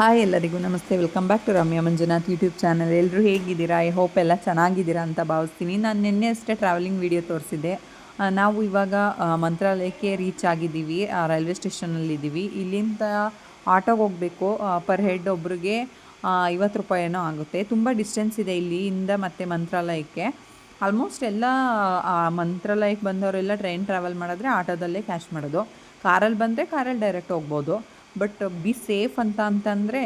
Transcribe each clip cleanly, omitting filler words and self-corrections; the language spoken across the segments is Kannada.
ಹಾಯ್ ಎಲ್ಲರಿಗೂ ನಮಸ್ತೆ. Welcome back to Ramya Manjunath YouTube channel. ಎಲ್ಲರೂ ಹೇಗಿದ್ದೀರಾ? ಐ ಹೋಪ್ ಎಲ್ಲ ಚೆನ್ನಾಗಿದ್ದೀರಾ ಅಂತ ಭಾವಿಸ್ತೀನಿ. ನಾನು ನಿನ್ನೆ ಅಷ್ಟೇ ಟ್ರಾವೆಲಿಂಗ್ ವಿಡಿಯೋ ತೋರಿಸಿದ್ದೆ. ನಾವು ಇವಾಗ ಮಂತ್ರಾಲಯಕ್ಕೆ ರೀಚ್ ಆಗಿದ್ದೀವಿ. ರೈಲ್ವೆ ಸ್ಟೇಷನಲ್ಲಿದ್ದೀವಿ. ಇಲ್ಲಿಂದ ಆಟೋಗೆ ಹೋಗಬೇಕು. ಪರ್ ಹೆಡ್ ಒಬ್ರಿಗೆ 50 ರೂಪಾಯಿ ಏನೋ ಆಗುತ್ತೆ. ತುಂಬ ಡಿಸ್ಟೆನ್ಸ್ ಇದೆ ಇಲ್ಲಿಂದ ಮತ್ತು ಮಂತ್ರಾಲಯಕ್ಕೆ. ಆಲ್ಮೋಸ್ಟ್ ಎಲ್ಲ ಮಂತ್ರಾಲಯಕ್ಕೆ ಬಂದವರೆಲ್ಲ ಟ್ರೈನ್ ಟ್ರಾವೆಲ್ ಮಾಡಿದ್ರೆ ಆಟೋದಲ್ಲೇ ಕ್ಯಾಶ್ ಮಾಡೋದು. ಕಾರಲ್ಲಿ ಬಂದರೆ ಕಾರಲ್ಲಿ ಡೈರೆಕ್ಟ್ ಹೋಗ್ಬೋದು. ಬಟ್ ಬಿ ಸೇಫ್ ಅಂತಂದರೆ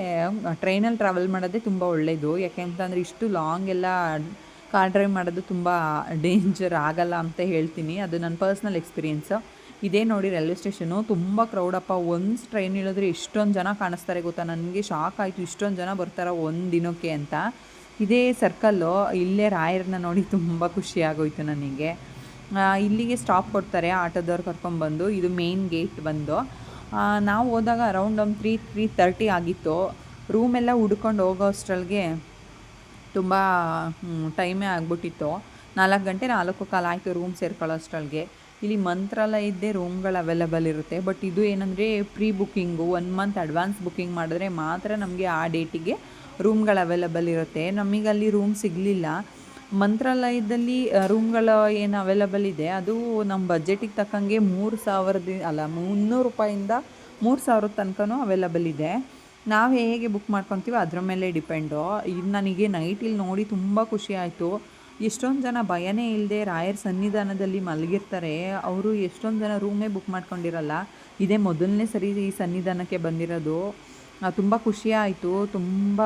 ಟ್ರೈನಲ್ಲಿ ಟ್ರಾವೆಲ್ ಮಾಡೋದೇ ತುಂಬ ಒಳ್ಳೆಯದು. ಯಾಕೆ ಅಂತಂದರೆ ಇಷ್ಟು ಲಾಂಗ್ ಎಲ್ಲ ಕಾರ್ ಡ್ರೈವ್ ಮಾಡೋದು ತುಂಬ ಡೇಂಜರ್ ಆಗಲ್ಲ ಅಂತ ಹೇಳ್ತೀನಿ. ಅದು ನನ್ನ ಪರ್ಸ್ನಲ್ ಎಕ್ಸ್ಪೀರಿಯೆನ್ಸು. ಇದೇ ನೋಡಿ ರೈಲ್ವೆ ಸ್ಟೇಷನು. ತುಂಬ ಕ್ರೌಡಪ್ಪ. ಒಂದು ಟ್ರೈನ್ ಇಳಿದ್ರೆ ಎಷ್ಟೊಂದು ಜನ ಕಾಣಿಸ್ತಾರೆ ಗೊತ್ತಾ? ನನಗೆ ಶಾಕ್ ಆಯಿತು, ಇಷ್ಟೊಂದು ಜನ ಬರ್ತಾರೆ ಒಂದು ದಿನಕ್ಕೆ ಅಂತ. ಇದೇ ಸರ್ಕಲ್ಲು. ಇಲ್ಲೇ ರಾಯರನ್ನ ನೋಡಿ ತುಂಬ ಖುಷಿಯಾಗೋಯ್ತು ನನಗೆ. ಇಲ್ಲಿಗೆ ಸ್ಟಾಪ್ ಕೊಡ್ತಾರೆ ಆಟೋದವ್ರು ಕರ್ಕೊಂಬಂದು. ಇದು ಮೇನ್ ಗೇಟ್ ಬಂದು. ನಾವು ಹೋದಾಗ ಅರೌಂಡ್ ಒಂದು 3:30 ಆಗಿತ್ತು. ರೂಮೆಲ್ಲ ಹುಡ್ಕೊಂಡು ಹೋಗೋ ಅಷ್ಟರೊಳಗೆ ತುಂಬ ಟೈಮೇ ಆಗಿಬಿಟ್ಟಿತ್ತು. 4 ಗಂಟೆ 4:15 ಆಯಿತು ರೂಮ್ ಸೇರ್ಕೊಳ್ಳೋ ಅಷ್ಟರೊಳಗೆ. ಇಲ್ಲಿ ಮಂತ್ರಾಲಯದ್ದೇ ರೂಮ್ಗಳು ಅವೈಲೇಬಲ್ ಇರುತ್ತೆ. ಬಟ್ ಇದು ಏನಂದರೆ pre booking, 1 month advance booking ಮಾಡಿದ್ರೆ ಮಾತ್ರ ನಮಗೆ ಆ ಡೇಟಿಗೆ ರೂಮ್ಗಳು ಅವೈಲೇಬಲ್ ಇರುತ್ತೆ. ನಮಗಲ್ಲಿ ರೂಮ್ ಸಿಗಲಿಲ್ಲ. ಮಂತ್ರಾಲಯದಲ್ಲಿ ರೂಮ್ಗಳು ಏನು ಅವೈಲೇಬಲ್ ಇದೆ ಅದು ನಮ್ಮ ಬಜೆಟಿಗೆ ತಕ್ಕಂಗೆ 300 ರೂಪಾಯಿಂದ 3,000 ತನಕನೂ ಅವೈಲೇಬಲ್ ಇದೆ. ನಾವು ಹೇಗೆ ಬುಕ್ ಮಾಡ್ಕೊತೀವೋ ಅದ್ರ ಮೇಲೆ ಡಿಪೆಂಡು. ಇದು ನನಗೆ ನೈಟ್ ಇಲ್ಲಿ ನೋಡಿ ತುಂಬ ಖುಷಿ ಆಯಿತು. ಎಷ್ಟೊಂದು ಜನ ಭಯನೇ ಇಲ್ಲದೆ ರಾಯರ ಸನ್ನಿಧಾನದಲ್ಲಿ ಮಲಗಿರ್ತಾರೆ. ಅವರು ಎಷ್ಟೊಂದು ಜನ ರೂಮೇ ಬುಕ್ ಮಾಡ್ಕೊಂಡಿರಲ್ಲ. ಇದೇ ಮೊದಲನೇ ಸರಿ ಈ ಸನ್ನಿಧಾನಕ್ಕೆ ಬಂದಿರೋದು. ತುಂಬ ಖುಷಿಯಾಯಿತು. ತುಂಬ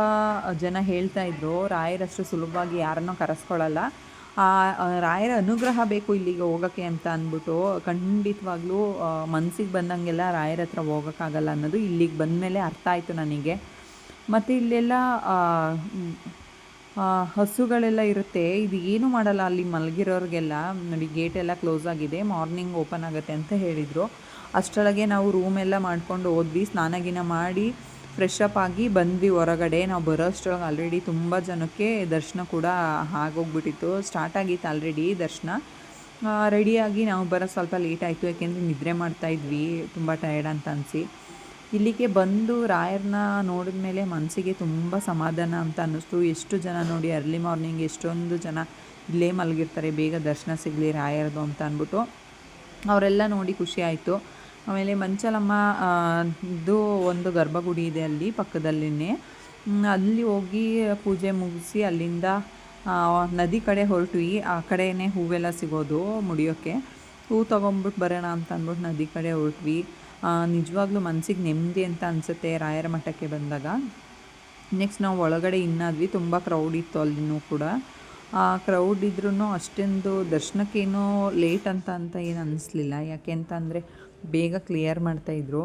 ಜನ ಹೇಳ್ತಾಯಿದ್ರು ರಾಯರಷ್ಟು ಸುಲಭವಾಗಿ ಯಾರನ್ನೂ ಕರೆಸ್ಕೊಳ್ಳಲ್ಲ, ರಾಯರ ಅನುಗ್ರಹ ಬೇಕು ಇಲ್ಲಿಗೆ ಹೋಗೋಕ್ಕೆ ಅಂತ ಅಂದ್ಬಿಟ್ಟು. ಖಂಡಿತವಾಗ್ಲೂ ಮನಸ್ಸಿಗೆ ಬಂದಂಗೆಲ್ಲ ರಾಯರ ಹತ್ರ ಹೋಗೋಕ್ಕಾಗಲ್ಲ ಅನ್ನೋದು ಇಲ್ಲಿಗೆ ಬಂದಮೇಲೆ ಅರ್ಥ ಆಯಿತು ನನಗೆ. ಮತ್ತು ಇಲ್ಲೆಲ್ಲ ಹಸುಗಳೆಲ್ಲ ಇರುತ್ತೆ. ಇದು ಏನೂ ಮಾಡಲ್ಲ ಅಲ್ಲಿ ಮಲಗಿರೋರಿಗೆಲ್ಲ. ನೋಡಿ ಗೇಟೆಲ್ಲ ಕ್ಲೋಸ್ ಆಗಿದೆ, ಮಾರ್ನಿಂಗ್ ಓಪನ್ ಆಗುತ್ತೆ ಅಂತ ಹೇಳಿದರು. ಅಷ್ಟರೊಳಗೆ ನಾವು ರೂಮೆಲ್ಲ ಮಾಡ್ಕೊಂಡು ಹೋದ್ವಿ. ಸ್ನಾನ ಮಾಡಿ ಫ್ರೆಶ್ ಅಪ್ ಆಗಿ ಬಂದ್ವಿ ಹೊರಗಡೆ. ನಾವು ಬರೋ ಅಷ್ಟರೊಳಗೆ ಆಲ್ರೆಡಿ ತುಂಬ ಜನಕ್ಕೆ ದರ್ಶನ ಕೂಡ ಆಗೋಗ್ಬಿಟ್ಟಿತ್ತು. ಸ್ಟಾರ್ಟ್ ಆಗಿತ್ತು ಆಲ್ರೆಡಿ ದರ್ಶನ. ರೆಡಿಯಾಗಿ ನಾವು ಬರೋ ಸ್ವಲ್ಪ ಲೇಟ್ ಆಯಿತು, ಯಾಕೆಂದರೆ ನಿದ್ರೆ ಮಾಡ್ತಾಯಿದ್ವಿ, ತುಂಬ ಟಯರ್ಡ್ ಅಂತ ಅನಿಸಿ. ಇಲ್ಲಿಗೆ ಬಂದು ರಾಯರನ್ನ ನೋಡಿದ ಮೇಲೆ ಮನಸ್ಸಿಗೆ ತುಂಬ ಸಮಾಧಾನ ಅಂತ ಅನ್ನಿಸ್ತು. ಎಷ್ಟು ಜನ ನೋಡಿ ಅರ್ಲಿ ಮಾರ್ನಿಂಗ್ ಎಷ್ಟೊಂದು ಜನ ಇಲ್ಲೇ ಮಲಗಿರ್ತಾರೆ, ಬೇಗ ದರ್ಶನ ಸಿಗಲಿ ರಾಯರದು ಅಂತ ಅಂದ್ಬಿಟ್ಟು. ಅವರೆಲ್ಲ ನೋಡಿ ಖುಷಿ ಆಯಿತು. ಆಮೇಲೆ ಮಂಚಲಮ್ಮ ಇದು ಒಂದು ಗರ್ಭಗುಡಿ ಇದೆ ಅಲ್ಲಿ ಪಕ್ಕದಲ್ಲಿನೇ. ಅಲ್ಲಿ ಹೋಗಿ ಪೂಜೆ ಮುಗಿಸಿ ಅಲ್ಲಿಂದ ನದಿ ಕಡೆ ಹೊರಟ್ವಿ. ಆ ಕಡೆಯೇ ಹೂವೆಲ್ಲ ಸಿಗೋದು ಮುಡಿಯೋಕ್ಕೆ. ಹೂ ತೊಗೊಂಬಿಟ್ಟು ಬರೋಣ ಅಂತ ಅಂದ್ಬಿಟ್ಟು ನದಿ ಕಡೆ ಹೊರಟ್ವಿ. ನಿಜವಾಗ್ಲೂ ಮನಸ್ಸಿಗೆ ನೆಮ್ಮದಿ ಅಂತ ಅನಿಸುತ್ತೆ ರಾಯರ ಮಠಕ್ಕೆ ಬಂದಾಗ. ನೆಕ್ಸ್ಟ್ ನಾವು ಒಳಗಡೆ ಇನ್ನಾದ್ವಿ. ತುಂಬ ಕ್ರೌಡ್ ಇತ್ತು ಅಲ್ಲಿನೂ ಕೂಡ. ಕ್ರೌಡ್ ಇದ್ರೂ ಅಷ್ಟೊಂದು ದರ್ಶನಕ್ಕೇನೋ ಲೇಟ್ ಅಂತ ಏನು ಅನ್ನಿಸ್ಲಿಲ್ಲ. ಯಾಕೆ ಅಂತಂದರೆ ಬೇಗ ಕ್ಲಿಯರ್ ಮಾಡ್ತಾಯಿದ್ರು.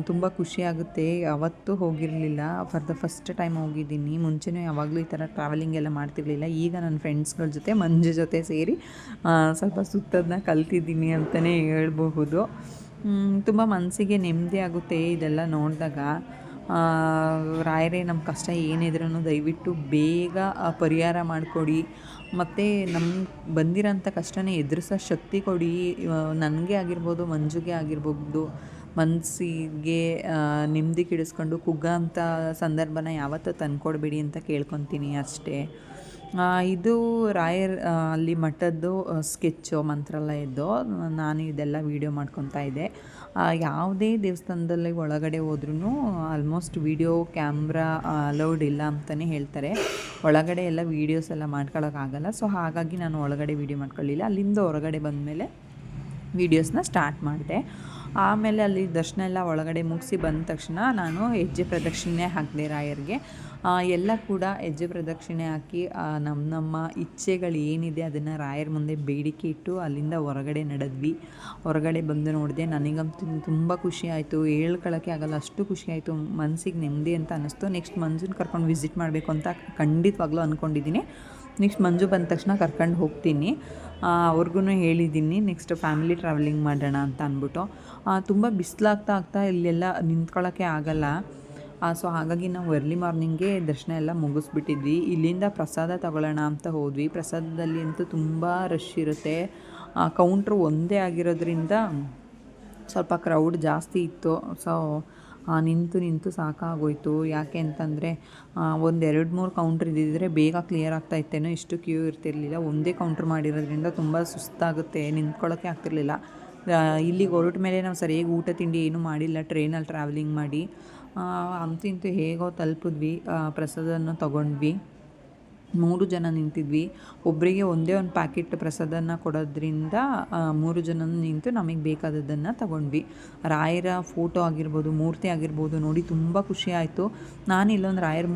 ತುಂಬ ಖುಷಿಯಾಗುತ್ತೆ. ಯಾವತ್ತೂ ಹೋಗಿರಲಿಲ್ಲ, ಫಾರ್ ದ ಫಸ್ಟ್ ಟೈಮ್ ಹೋಗಿದ್ದೀನಿ. ಮುಂಚೆನೂ ಯಾವಾಗಲೂ ಈ ಥರ ಟ್ರಾವೆಲಿಂಗ್ ಎಲ್ಲ ಮಾಡ್ತಿರಲಿಲ್ಲ. ಈಗ ನನ್ನ ಫ್ರೆಂಡ್ಸ್ಗಳ ಜೊತೆ ಮಂಜು ಜೊತೆ ಸೇರಿ ಸ್ವಲ್ಪ ಸುತ್ತೋದನ್ನ ಕಲ್ತಿದ್ದೀನಿ ಅಂತಲೇ ಹೇಳ್ಬಹುದು. ತುಂಬ ಮನಸ್ಸಿಗೆ ನೆಮ್ಮದಿ ಆಗುತ್ತೆ ಇದೆಲ್ಲ ನೋಡಿದಾಗ. ರಾಯರೇ ನಮ್ಮ ಕಷ್ಟ ಏನಿದ್ರೂ ದಯವಿಟ್ಟು ಬೇಗ ಪರಿಹಾರ ಮಾಡಿಕೊಡಿ, ಮತ್ತು ನಮ್ಗೆ ಬಂದಿರೋಂಥ ಕಷ್ಟನೇ ಎದುರಿಸೋ ಶಕ್ತಿ ಕೊಡಿ. ನನಗೆ ಆಗಿರ್ಬೋದು, ಮಂಜುಗೆ ಆಗಿರ್ಬೋದು, ಮನಸ್ಸಿಗೆ ನೆಮ್ಮದಿ ಕೆಡಿಸ್ಕೊಂಡು ಕುಗ್ಗೋ ಅಂಥ ಸಂದರ್ಭನ ಯಾವತ್ತೂ ತಂದುಕೊಡ್ಬೇಡಿ ಅಂತ ಕೇಳ್ಕೊತೀನಿ ಅಷ್ಟೇ. ಇದು ರಾಯರ್ ಅಲ್ಲಿ ಮಠದ್ದು ಸ್ಕೆಚ್ಚು ಮಂತ್ರಾಲಯದ್ದು. ನಾನು ಇದೆಲ್ಲ ವೀಡಿಯೋ ಮಾಡ್ಕೊತಾ ಇದ್ದೆ. ಯಾವುದೇ ದೇವಸ್ಥಾನದಲ್ಲಿ ಒಳಗಡೆ ಹೋದ್ರೂ ಆಲ್ಮೋಸ್ಟ್ ವೀಡಿಯೋ ಕ್ಯಾಮ್ರಾ ಅಲೌಡ್ ಇಲ್ಲ ಅಂತಲೇ ಹೇಳ್ತಾರೆ. ಒಳಗಡೆ ಎಲ್ಲ ವೀಡಿಯೋಸ್ ಎಲ್ಲ ಮಾಡ್ಕೊಳ್ಳೋಕ್ಕಾಗಲ್ಲ. ಸೊ ಹಾಗಾಗಿ ನಾನು ಒಳಗಡೆ ವೀಡಿಯೋ ಮಾಡ್ಕೊಳ್ಳಿಲ್ಲ. ಅಲ್ಲಿಂದ ಹೊರಗಡೆ ಬಂದಮೇಲೆ ವೀಡಿಯೋಸ್ನ ಸ್ಟಾರ್ಟ್ ಮಾಡಿದೆ. ಆಮೇಲೆ ಅಲ್ಲಿ ದರ್ಶನ ಎಲ್ಲ ಒಳಗಡೆ ಮುಗಿಸಿ ಬಂದ ತಕ್ಷಣ ನಾನು ಹೆಜ್ಜೆ ಪ್ರದಕ್ಷಿಣೆ ಹಾಕಿದೆ ರಾಯರಿಗೆ. ಎಲ್ಲ ಕೂಡ ಹೆಜ್ಜೆ ಪ್ರದಕ್ಷಿಣೆ ಹಾಕಿ ನಮ್ಮ ಇಚ್ಛೆಗಳು ಏನಿದೆ ಅದನ್ನು ರಾಯರ ಮುಂದೆ ಬೇಡಿಕೆ ಇಟ್ಟು ಅಲ್ಲಿಂದ ಹೊರಗಡೆ ನಡೆದ್ವಿ. ಹೊರಗಡೆ ಬಂದು ನೋಡಿದೆ. ನನಗಂತೂ ತುಂಬ ಖುಷಿ ಆಯಿತು, ಹೇಳ್ಕೊಳ್ಳೋಕ್ಕೆ ಆಗಲ್ಲ, ಅಷ್ಟು ಖುಷಿ ಆಯಿತು. ಮನಸ್ಸಿಗೆ ನೆಮ್ಮದಿ ಅಂತ ಅನ್ನಿಸ್ತು. ನೆಕ್ಸ್ಟ್ ಮಂಜುನ ಕರ್ಕೊಂಡು ವಿಸಿಟ್ ಮಾಡಬೇಕು ಅಂತ ಖಂಡಿತವಾಗ್ಲೂ ಅಂದ್ಕೊಂಡಿದ್ದೀನಿ. ನೆಕ್ಸ್ಟ್ ಮಂಜು ಬಂದ ತಕ್ಷಣ ಕರ್ಕೊಂಡು ಹೋಗ್ತೀನಿ. ಅವ್ರಿಗೂ ಹೇಳಿದ್ದೀನಿ ನೆಕ್ಸ್ಟ್ ಫ್ಯಾಮಿಲಿ ಟ್ರಾವೆಲಿಂಗ್ ಮಾಡೋಣ ಅಂತ ಅಂದ್ಬಿಟ್ಟು. ತುಂಬ ಬಿಸಿಲಾಗ್ತಾ ಇಲ್ಲೆಲ್ಲ ನಿಂತ್ಕೊಳ್ಳೋಕ್ಕೆ ಆಗಲ್ಲ. ಸೊ ಹಾಗಾಗಿ ನಾವು ಅರ್ಲಿ ಮಾರ್ನಿಂಗೇ ದರ್ಶನ ಎಲ್ಲ ಮುಗಿಸ್ಬಿಟ್ಟಿದ್ವಿ. ಇಲ್ಲಿಂದ ಪ್ರಸಾದ ತಗೊಳ್ಳೋಣ ಅಂತ ಹೋದ್ವಿ. ಪ್ರಸಾದದಲ್ಲಿ ಅಂತೂ ತುಂಬ ರಶ್ ಇರುತ್ತೆ. ಕೌಂಟ್ರು ಒಂದೇ ಆಗಿರೋದ್ರಿಂದ ಸ್ವಲ್ಪ ಕ್ರೌಡ್ ಜಾಸ್ತಿ ಇತ್ತು. ಸೊ ನಿಂತು ನಿಂತು ಸಾಕಾಗೋಯಿತು. ಯಾಕೆ ಅಂತಂದರೆ ಒಂದು 2-3 ಕೌಂಟ್ರ್ ಇದ್ದಿದ್ದರೆ ಬೇಗ ಕ್ಲಿಯರ್ ಆಗ್ತಾಯಿತ್ತೇನೋ, ಇಷ್ಟು ಕ್ಯೂ ಇರ್ತಿರಲಿಲ್ಲ. ಒಂದೇ ಕೌಂಟ್ರ್ ಮಾಡಿರೋದ್ರಿಂದ ತುಂಬ ಸುಸ್ತಾಗುತ್ತೆ, ನಿಂತ್ಕೊಳ್ಳೋಕ್ಕೆ ಆಗ್ತಿರಲಿಲ್ಲ. ಇಲ್ಲಿಗೆ ಹೊರಟ ಮೇಲೆ ನಾವು ಸರಿಯಾಗಿ ಊಟ ತಿಂಡಿ ಏನೂ ಮಾಡಿಲ್ಲ, ಟ್ರೈನಲ್ಲಿ ಟ್ರಾವೆಲಿಂಗ್ ಮಾಡಿ. ಅಂತೂ ಇಂತೂ ಹೇಗೋ ತಲುಪಿದ್ವಿ, ಪ್ರಸಾದನ ತೊಗೊಂಡ್ವಿ. 3 ಜನ ನಿಂತಿದ್ವಿ. ಒಬ್ಬರಿಗೆ ಒಂದೇ ಒಂದು ಪ್ಯಾಕೆಟ್ ಪ್ರಸಾದನ ಕೊಡೋದ್ರಿಂದ 3 ಜನ ನಿಂತು ನಮಗೆ ಬೇಕಾದದ್ದನ್ನು ತಗೊಂಡ್ವಿ. ರಾಯರ ಫೋಟೋ ಆಗಿರ್ಬೋದು, ಮೂರ್ತಿ ಆಗಿರ್ಬೋದು ನೋಡಿ ತುಂಬ ಖುಷಿ ಆಯಿತು. ನಾನು ಇಲ್ಲೊಂದು ರಾಯರ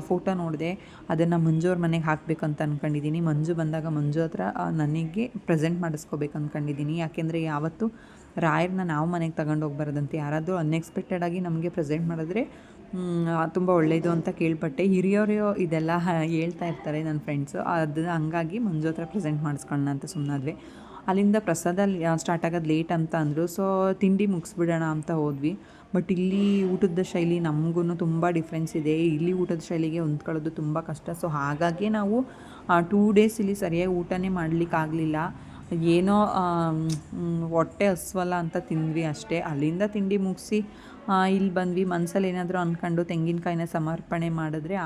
ಫೋಟೋ ನೋಡಿದೆ, ಅದನ್ನು ಮಂಜು ಅವ್ರ ಮನೆಗೆ ಹಾಕಬೇಕಂತ ಅಂದ್ಕೊಂಡಿದ್ದೀನಿ. ಮಂಜು ಬಂದಾಗ ಮಂಜು ಹತ್ರ ನನಗೆ ಪ್ರೆಸೆಂಟ್ ಮಾಡಿಸ್ಕೋಬೇಕು ಅಂದ್ಕೊಂಡಿದ್ದೀನಿ. ಯಾಕೆಂದರೆ ಯಾವತ್ತೂ ರಾಯರನ್ನ ನಾವು ಮನೆಗೆ ತಗೊಂಡೋಗಿ ಬರೋದಂತೆ, ಯಾರಾದರೂ ಅನ್ಎಕ್ಸ್ಪೆಕ್ಟೆಡಾಗಿ ನಮಗೆ ಪ್ರೆಸೆಂಟ್ ಮಾಡಿದ್ರೆ ತುಂಬ ಒಳ್ಳೆಯದು ಅಂತ ಕೇಳ್ಪಟ್ಟೆ. ಹಿರಿಯವರು ಇದೆಲ್ಲ ಹೇಳ್ತಾ ಇರ್ತಾರೆ ನನ್ನ ಫ್ರೆಂಡ್ಸು. ಅದು ಹಂಗಾಗಿ ಮಂಜು ಹತ್ರ ಪ್ರೆಸೆಂಟ್ ಮಾಡಿಸ್ಕೊಳ್ಳೋಣ ಅಂತ ಸುಮ್ಮನಾದ್ವಿ. ಅಲ್ಲಿಂದ ಪ್ರಸಾದ ಸ್ಟಾರ್ಟ್ ಆಗೋದು ಲೇಟ್ ಅಂತ ಅಂದರು. ಸೊ ತಿಂಡಿ ಮುಗಿಸ್ಬಿಡೋಣ ಅಂತ ಹೋದ್ವಿ. ಬಟ್ ಇಲ್ಲಿ ಊಟದ ಶೈಲಿ ನಮಗೂ ತುಂಬ ಡಿಫ್ರೆನ್ಸ್ ಇದೆ. ಇಲ್ಲಿ ಊಟದ ಶೈಲಿಗೆ ಹೊಂದ್ಕೊಳ್ಳೋದು ತುಂಬ ಕಷ್ಟ. ಸೊ ಹಾಗಾಗಿ ನಾವು 2 ಡೇಸ್ ಇಲ್ಲಿ ಸರಿಯಾಗಿ ಊಟನೇ ಮಾಡಲಿಕ್ಕಾಗಲಿಲ್ಲ. ಏನೋ ಹೊಟ್ಟೆ ಹಸ್ವಲ್ಲ ಅಂತ ತಿಂದ್ವಿ ಅಷ್ಟೇ. ಅಲ್ಲಿಂದ ತಿಂಡಿ ಮುಗಿಸಿ ಇಲ್ಲಿ ಬಂದ್ವಿ. ಮನಸ್ಸಲ್ಲಿ ಏನಾದರೂ ಅಂದ್ಕೊಂಡು ತೆಂಗಿನಕಾಯಿನ ಸಮರ್ಪಣೆ ಮಾಡಿದ್ರೆ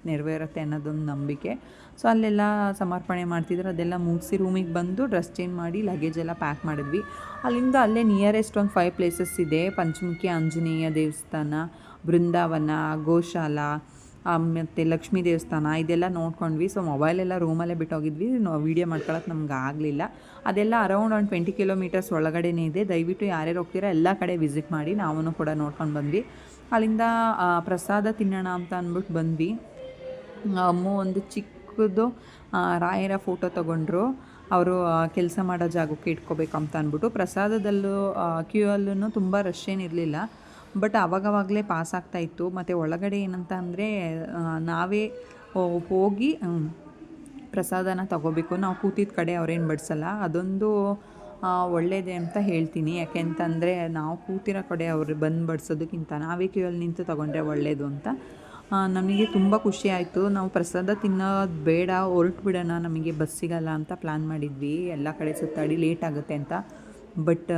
ನೆರವೇರುತ್ತೆ ಅನ್ನೋದೊಂದು ನಂಬಿಕೆ. ಸೊ ಅಲ್ಲೆಲ್ಲ ಸಮರ್ಪಣೆ ಮಾಡ್ತಿದ್ರು. ಅದೆಲ್ಲ ಮುಗಿಸಿ ರೂಮಿಗೆ ಬಂದು ಡ್ರೆಸ್ ಚೇಂಜ್ ಮಾಡಿ ಲಗೇಜ್ ಎಲ್ಲ ಪ್ಯಾಕ್ ಮಾಡಿದ್ವಿ. ಅಲ್ಲಿಂದ ಅಲ್ಲೇ ನಿಯರೆಸ್ಟ್ ಒಂದು 5 ಪ್ಲೇಸಸ್ ಇದೆ. ಪಂಚಮುಖಿ ಆಂಜನೇಯ ದೇವಸ್ಥಾನ, ಬೃಂದಾವನ, ಗೋಶಾಲ, ಮತ್ತು ಲಕ್ಷ್ಮೀ ದೇವಸ್ಥಾನ, ಇದೆಲ್ಲ ನೋಡ್ಕೊಂಡ್ವಿ. ಸೊ ಮೊಬೈಲೆಲ್ಲ ರೂಮಲ್ಲೇ ಬಿಟ್ಟೋಗಿದ್ವಿ, ವೀಡಿಯೋ ಮಾಡ್ಕೊಳಕ್ಕೆ ನಮ್ಗೆ ಆಗಲಿಲ್ಲ. ಅದೆಲ್ಲ ಅರೌಂಡ್ ಒಂದು 20 ಕಿಲೋಮೀಟರ್ಸ್ ಒಳಗಡೆನೇ ಇದೆ. ದಯವಿಟ್ಟು ಯಾರ್ಯಾರು ಹೋಗ್ತೀರಾ ಎಲ್ಲ ಕಡೆ ವಿಸಿಟ್ ಮಾಡಿ. ನಾವು ಕೂಡ ನೋಡ್ಕೊಂಡು ಬಂದ್ವಿ. ಅಲ್ಲಿಂದ ಪ್ರಸಾದ ತಿನ್ನೋಣ ಅಂತ ಅಂದ್ಬಿಟ್ಟು ಬಂದ್ವಿ. ಅಮ್ಮ ಒಂದು ಚಿಕ್ಕದು ರಾಯರ ಫೋಟೋ ತೊಗೊಂಡ್ರು. ಅವರು ಕೆಲಸ ಮಾಡೋ ಜಾಗಕ್ಕೆ ಇಟ್ಕೋಬೇಕಂತ ಅಂದ್ಬಿಟ್ಟು. ಪ್ರಸಾದದಲ್ಲೂ ಕ್ಯೂ ಅಲ್ಲೂ ತುಂಬ ರಶ್ ಏನಿರಲಿಲ್ಲ, ಬಟ್ ಆವಾಗವಾಗಲೇ ಪಾಸ್ ಆಗ್ತಾಯಿತ್ತು. ಮತ್ತು ಒಳಗಡೆ ಏನಂತ ಅಂದರೆ ನಾವೇ ಹೋಗಿ ಪ್ರಸಾದನ ತೊಗೋಬೇಕು. ನಾವು ಕೂತಿದ್ದ ಕಡೆ ಅವ್ರೇನು ಬಡಿಸಲ್ಲ. ಅದೊಂದು ಒಳ್ಳೆಯದೇ ಅಂತ ಹೇಳ್ತೀನಿ. ಯಾಕೆಂತಂದರೆ ನಾವು ಕೂತಿರೋ ಕಡೆ ಅವರು ಬಂದು ಬಡಿಸೋದಕ್ಕಿಂತ ನಾವೇ ಕ್ಯೂಯಲ್ಲಿ ನಿಂತು ತೊಗೊಂಡ್ರೆ ಒಳ್ಳೆಯದು ಅಂತ. ನಮಗೆ ತುಂಬ ಖುಷಿ ಆಯಿತು. ನಾವು ಪ್ರಸಾದ ತಿನ್ನೋದು ಬೇಡ, ಹೊರಟು ಬಿಡೋಣ, ನಮಗೆ ಬಸ್ ಸಿಗಲ್ಲ ಅಂತ ಪ್ಲ್ಯಾನ್ ಮಾಡಿದ್ವಿ. ಎಲ್ಲ ಕಡೆ ಸುತ್ತಾಡಿ ಲೇಟ್ ಆಗುತ್ತೆ ಅಂತ. ಬಟ್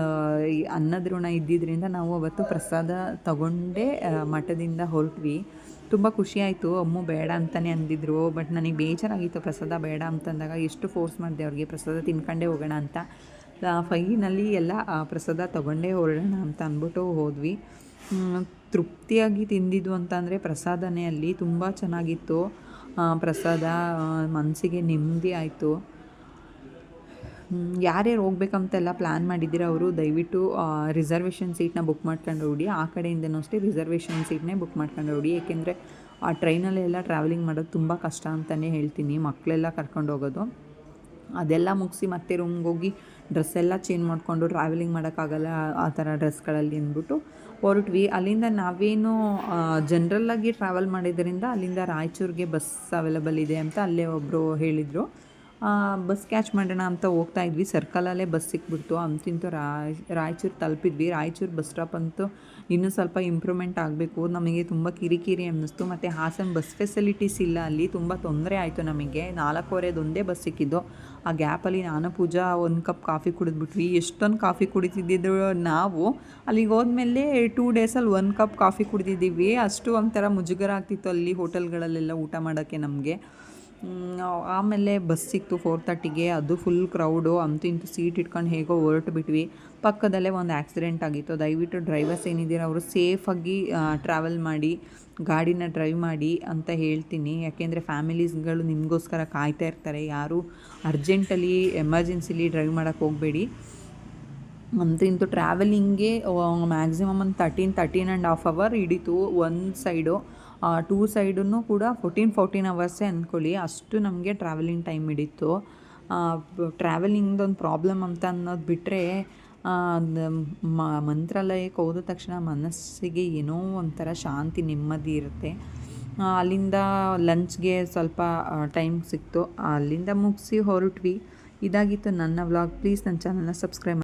ಈ ಅನ್ನದ ಋಣ ಇದ್ದಿದ್ದರಿಂದ ನಾವು ಅವತ್ತು ಪ್ರಸಾದ ತಗೊಂಡೇ ಮಠದಿಂದ ಹೊರಟ್ವಿ. ತುಂಬ ಖುಷಿಯಾಯಿತು. ಅಮ್ಮ ಬೇಡ ಅಂತಲೇ ಅಂದಿದ್ರು, ಬಟ್ ನನಗೆ ಬೇಜಾರಾಗಿತ್ತು ಪ್ರಸಾದ ಬೇಡ ಅಂತಂದಾಗ. ಎಷ್ಟು ಫೋರ್ಸ್ ಮಾಡಿದೆ ಅವ್ರಿಗೆ ಪ್ರಸಾದ ತಿನ್ಕೊಂಡೇ ಹೋಗೋಣ ಅಂತ. ಫೈನಲ್ಲಿ ಎಲ್ಲ ಪ್ರಸಾದ ತಗೊಂಡೇ ಹೊರಡೋಣ ಅಂತ ಅಂದ್ಬಿಟ್ಟು ಹೋದ್ವಿ. ತೃಪ್ತಿಯಾಗಿ ತಿಂದಿದ್ದು ಅಂತಂದರೆ ಪ್ರಸಾದನೇ. ಅಲ್ಲಿ ತುಂಬ ಚೆನ್ನಾಗಿತ್ತು ಪ್ರಸಾದ, ಮನಸ್ಸಿಗೆ ನೆಮ್ಮದಿ ಆಯಿತು. ಯಾರ್ಯಾರು ಹೋಗ್ಬೇಕಂತೆಲ್ಲ ಪ್ಲ್ಯಾನ್ ಮಾಡಿದ್ದೀರ ಅವರು ದಯವಿಟ್ಟು ರಿಸರ್ವೇಷನ್ ಸೀಟ್ನ ಬುಕ್ ಮಾಡ್ಕೊಂಡು ಹೋಗಿ. ಆ ಕಡೆಯಿಂದನೂ ಅಷ್ಟೇ ರಿಸರ್ವೇಷನ್ ಸೀಟ್ನೇ ಬುಕ್ ಮಾಡ್ಕೊಂಡು ಹೋಗಿ. ಏಕೆಂದರೆ ಆ ಟ್ರೈನಲ್ಲೆಲ್ಲ ಟ್ರಾವೆಲಿಂಗ್ ಮಾಡೋದು ತುಂಬ ಕಷ್ಟ ಅಂತಲೇ ಹೇಳ್ತೀನಿ, ಮಕ್ಕಳೆಲ್ಲ ಕರ್ಕೊಂಡು ಹೋಗೋದು. ಅದೆಲ್ಲ ಮುಗಿಸಿ ಮತ್ತೆ ರೂಮ್ಗೆ ಹೋಗಿ ಡ್ರೆಸ್ಸೆಲ್ಲ ಚೇಂಜ್ ಮಾಡಿಕೊಂಡು ಟ್ರಾವೆಲಿಂಗ್ ಮಾಡೋಕ್ಕಾಗಲ್ಲ ಆ ಥರ ಡ್ರೆಸ್ಗಳಲ್ಲಿ ಅಂದ್ಬಿಟ್ಟು ಹೊರಟ್ವಿ. ಅಲ್ಲಿಂದ ನಾವೇನು ಜನ್ರಲ್ಲಾಗಿ ಟ್ರಾವೆಲ್ ಮಾಡಿದ್ದರಿಂದ ಅಲ್ಲಿಂದ ರಾಯಚೂರಿಗೆ ಬಸ್ ಅವೈಲಬಲ್ ಇದೆ ಅಂತ ಅಲ್ಲೇ ಒಬ್ಬರು ಹೇಳಿದರು. ಬಸ್ ಕ್ಯಾಚ್ ಮಾಡೋಣ ಅಂತ ಹೋಗ್ತಾ ಇದ್ವಿ. ಸರ್ಕಲಲ್ಲೇ ಬಸ್ ಸಿಕ್ಬಿಡ್ತು. ಅಂತಿಂತೂ ರಾಯಚೂರು ತಲುಪಿದ್ವಿ. ರಾಯಚೂರು ಬಸ್ ಸ್ಟಾಪ್ ಅಂತೂ ಇನ್ನೂ ಸ್ವಲ್ಪ ಇಂಪ್ರೂವ್ಮೆಂಟ್ ಆಗಬೇಕು. ನಮಗೆ ತುಂಬ ಕಿರಿಕಿರಿ ಅನ್ನಿಸ್ತು. ಮತ್ತು ಹಾಸನ ಬಸ್ ಫೆಸಿಲಿಟೀಸ್ ಇಲ್ಲ ಅಲ್ಲಿ. ತುಂಬ ತೊಂದರೆ ಆಯಿತು ನಮಗೆ. 4:15 ಬಸ್ ಸಿಕ್ಕಿದ್ದು. ಆ ಗ್ಯಾಪಲ್ಲಿ ನಾನು ಪೂಜಾ 1 ಕಪ್ ಕಾಫಿ ಕುಡಿದ್ಬಿಟ್ವಿ. ಎಷ್ಟೊಂದು ಕಾಫಿ ಕುಡಿತಿದ್ದಿದ್ದು ನಾವು. ಅಲ್ಲಿಗೆ ಹೋದ್ಮೇಲೆ 2 ಡೇಸಲ್ಲಿ 1 ಕಪ್ ಕಾಫಿ ಕುಡಿದಿದ್ದೀವಿ. ಅಷ್ಟು ಒಂಥರ ಮುಜುಗರ ಆಗ್ತಿತ್ತು ಅಲ್ಲಿ ಹೋಟೆಲ್ಗಳಲ್ಲೆಲ್ಲ ಊಟ ಮಾಡೋಕ್ಕೆ ನಮಗೆ. ಆಮೇಲೆ ಬಸ್ ಸಿಕ್ತು 4:30ಗೆ. ಅದು ಫುಲ್ ಕ್ರೌಡು. ಅಂತೂ ಇಂತೂ ಸೀಟ್ ಇಟ್ಕೊಂಡು ಹೇಗೋ ಹೊರಟು ಬಿಟ್ವಿ. ಪಕ್ಕದಲ್ಲೇ ಒಂದು ಆಕ್ಸಿಡೆಂಟ್ ಆಗಿತ್ತು. ದಯವಿಟ್ಟು ಡ್ರೈವರ್ಸ್ ಏನಿದ್ದೀರ ಅವರು ಸೇಫಾಗಿ ಟ್ರಾವೆಲ್ ಮಾಡಿ, ಗಾಡಿನ ಡ್ರೈವ್ ಮಾಡಿ ಅಂತ ಹೇಳ್ತೀನಿ. ಯಾಕೆಂದರೆ ಫ್ಯಾಮಿಲೀಸ್ಗಳು ನಿಮಗೋಸ್ಕರ ಕಾಯ್ತಾ ಇರ್ತಾರೆ. ಯಾರೂ ಅರ್ಜೆಂಟಲ್ಲಿ ಎಮರ್ಜೆನ್ಸಿಲಿ ಡ್ರೈವ್ ಮಾಡೋಕ್ಕೆ ಹೋಗಬೇಡಿ. ಅಂತೂ ಇಂತೂ ಟ್ರಾವೆಲಿಂಗ್ಗೆ ಮ್ಯಾಕ್ಸಿಮಮ್ ಒಂದು 13.5 ಅವರ್ ಹಿಡಿತು ಒಂದು ಸೈಡು. 2 ಸೈಡೂ ಕೂಡ 14 ಅವರ್ಸೇ ಅಂದ್ಕೊಳ್ಳಿ. ಅಷ್ಟು ನಮಗೆ ಟ್ರಾವೆಲಿಂಗ್ ಟೈಮ್ ಹಿಡಿತು. ಟ್ರಾವೆಲಿಂಗ್ದೊಂದು ಪ್ರಾಬ್ಲಮ್ ಅಂತ ಅನ್ನೋದು ಬಿಟ್ಟರೆ ಮಂತ್ರಾಲಯಕ್ಕೆ ಹೋದ ತಕ್ಷಣ ಮನಸ್ಸಿಗೆ ಏನೋ ಒಂಥರ ಶಾಂತಿ, ನೆಮ್ಮದಿ ಇರುತ್ತೆ. ಅಲ್ಲಿಂದ ಲಂಚ್ಗೆ ಸ್ವಲ್ಪ ಟೈಮ್ ಸಿಕ್ತು. ಅಲ್ಲಿಂದ ಮುಗಿಸಿ ಹೊರಟ್ವಿ. ಇದಾಗಿತ್ತು ನನ್ನ ವ್ಲಾಗ್. ಪ್ಲೀಸ್ ನನ್ನ ಚಾನಲ್ನ ಸಬ್ಸ್ಕ್ರೈಬ್ ಮಾಡಿ.